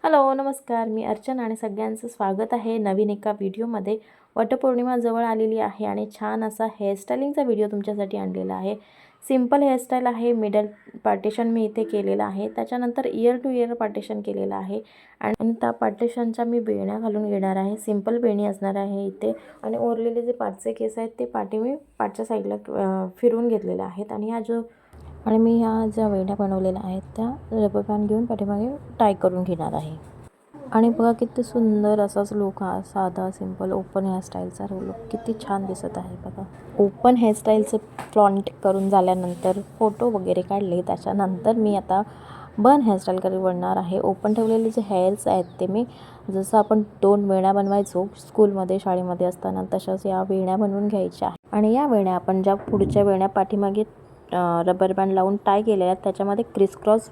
Hello नमस्कार, मी अर्चना आणि सगळ्यांचं स्वागत आहे नवीन एका व्हिडिओमध्ये। वटपौर्णिमा जवळ आलेली आहे आणि छान असा हेअरस्टाईलिंगचा व्हिडिओ तुमच्यासाठी आणलेला आहे। सिंपल हेअरस्टाईल आहे, मिडल पार्टिशन मी इथे केलेलं आहे, त्याच्यानंतर इयर टू इयर पार्टिशन केलेलं आहे आणि त्या पार्टिशनच्या मी बेण्या घालून घेणार आहे। सिंपल बेणी असणार आहे इथे आणि ओरलेले जे पाठचे केस आहेत ते मी पाठच्या साईडला फिरवून घेतलेले आहेत आणि मी ह्या ज्या वेण्या बनवलेल्या आहेत त्या रबर बँड घेऊन पाठीमागे टाय करून घेणार आहे। आणि बघा किती सुंदर असाच लुक, हा साधा सिंपल ओपन हेअरस्टाईलचा लुक किती छान दिसत आहे बघा। ओपन हेअरस्टाईलचे फ्रंट करून झाल्यानंतर फोटो वगैरे काढले, त्याच्यानंतर मी आता बन हेअरस्टाईल बनणार आहे। ओपन ठेवलेले जे हेअर्स आहेत ते मी जसं आपण 2 वेण्या बनवायचो स्कूलमध्ये शाळेमध्ये असताना तशाच या वेण्या बनवून घ्यायच्या आहेत आणि या वेण्या आपण ज्या पुढच्या वेण्या पाठीमागे रबर बँड लावून टाय केलेल्या आहेत त्याच्यामध्ये क्रिस क्रॉस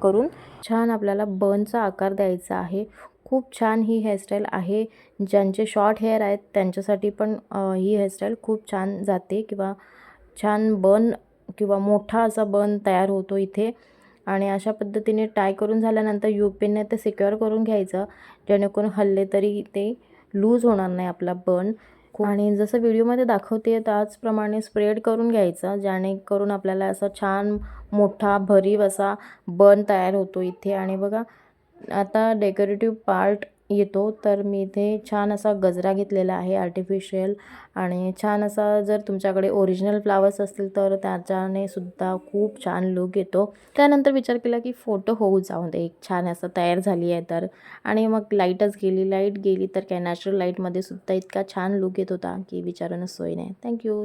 करून छान आपल्याला बनचा आकार द्यायचा आहे। खूप छान ही हेअरस्टाईल आहे, ज्यांचे शॉर्ट हेअर आहेत त्यांच्यासाठी पण ही हेअरस्टाईल खूप छान जाते किंवा छान बन किंवा मोठा असा बन तयार होतो इथे। आणि अशा पद्धतीने टाय करून झाल्यानंतर युपिनने ते सिक्युअर करून घ्यायचं, जेणेकरून हल्ले तरी ते लूज होणार नाही आपला बन। आणि जसं व्हिडिओमध्ये दाखवते त्याचप्रमाणे स्प्रेड करून घ्यायचं, जेणेकरून आपल्याला असं छान मोठा भरीव असा बन तयार होतो इथे। आणि बघा आता डेकोरेटिव्ह पार्ट येतो, तर मी इथे छान असा गजरा घेतलेला आहे आर्टिफिशियल आणि छान असा जर तुमच्याकडे ओरिजिनल फ्लावर्स असतील तर त्याच्याने सुद्धा खूप छान लुक येतो। त्यानंतर विचार केला की फोटो होऊ जाऊ दे, एक छान असं तयार झाली आहे तर। आणि मग लाईट गेली तर काय नॅचरल लाईटमध्ये सुद्धा इतका छान लुक येत होता की विचारायलाच सोय नाही। थँक्यू।